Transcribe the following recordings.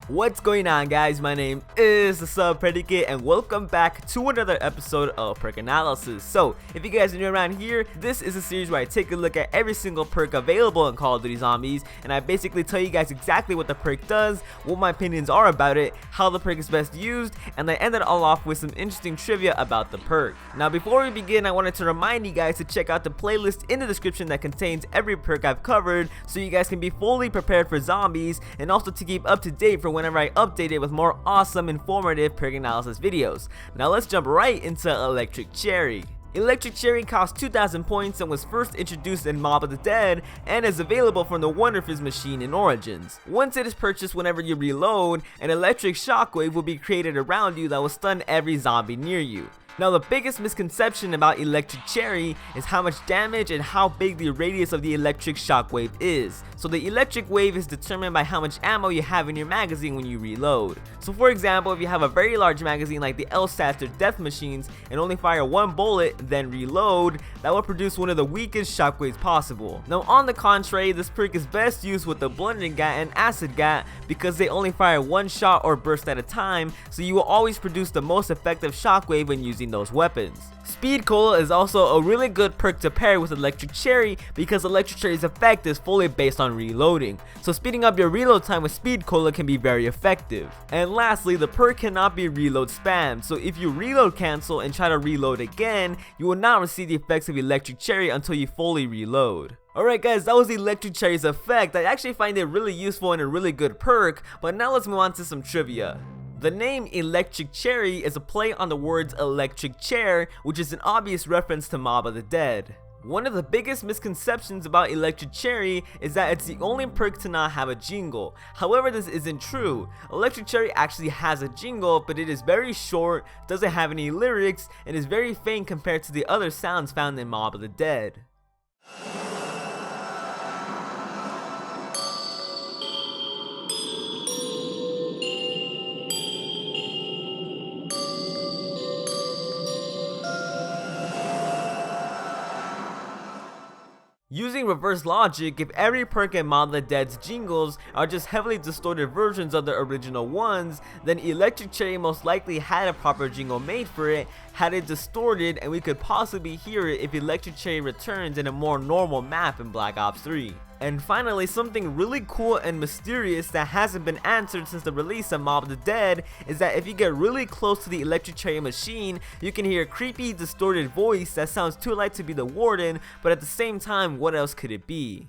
What's going on, guys? My name is the Sub Predicate and welcome back to another episode of Perk Analysis. So if you guys are new around here, this is a series where I take a look at every single perk available in Call of Duty Zombies, and I basically tell you guys exactly what the perk does, what my opinions are about it, how the perk is best used, and I end it all off with some interesting trivia about the perk. Now before we begin, I wanted to remind you guys to check out the playlist in the description that contains every perk I've covered, so you guys can be fully prepared for zombies and also to keep up to date for whenever I update it with more awesome, informative perk analysis videos. Now let's jump right into Electric Cherry. Electric Cherry costs 2,000 points and was first introduced in Mob of the Dead and is available from the Wonder Fizz machine in Origins. Once it is purchased, whenever you reload, an electric shockwave will be created around you that will stun every zombie near you. Now the biggest misconception about Electric Cherry is how much damage and how big the radius of the electric shockwave is. So the electric wave is determined by how much ammo you have in your magazine when you reload. So for example, if you have a very large magazine like the LSATs or death machines and only fire one bullet then reload, that will produce one of the weakest shockwaves possible. Now on the contrary, this perk is best used with the blending gat and acid gat because they only fire one shot or burst at a time, so you will always produce the most effective shockwave when using those weapons. Speed Cola is also a really good perk to pair with Electric Cherry because Electric Cherry's effect is fully based on reloading, so speeding up your reload time with Speed Cola can be very effective. And lastly, the perk cannot be reload spammed, so if you reload cancel and try to reload again, you will not receive the effects of Electric Cherry until you fully reload. Alright guys, that was Electric Cherry's effect. I actually find it really useful and a really good perk, but now let's move on to some trivia. The name Electric Cherry is a play on the words electric chair, which is an obvious reference to Mob of the Dead. One of the biggest misconceptions about Electric Cherry is that it's the only perk to not have a jingle. However, this isn't true. Electric Cherry actually has a jingle, but it is very short, doesn't have any lyrics, and is very faint compared to the other sounds found in Mob of the Dead. Using reverse logic, if every perk in Mob of the Dead's jingles are just heavily distorted versions of the original ones, then Electric Cherry most likely had a proper jingle made for it, had it distorted, and we could possibly hear it if Electric Cherry returns in a more normal map in Black Ops 3. And finally, something really cool and mysterious that hasn't been answered since the release of Mob of the Dead is that if you get really close to the Electric Cherry machine, you can hear a creepy, distorted voice that sounds too light to be the warden, but at the same time, what else could it be?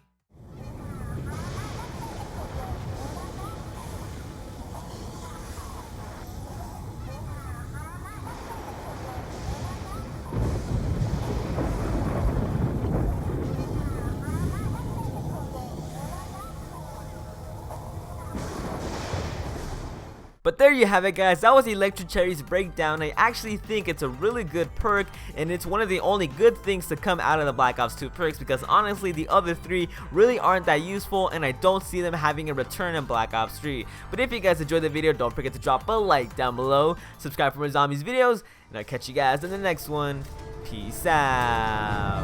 But there you have it, guys. That was Electric Cherry's breakdown. I actually think it's a really good perk, and it's one of the only good things to come out of the Black Ops 2 perks because honestly the other three really aren't that useful and I don't see them having a return in Black Ops 3. But if you guys enjoyed the video, don't forget to drop a like down below, subscribe for more zombies videos, and I'll catch you guys in the next one. Peace out.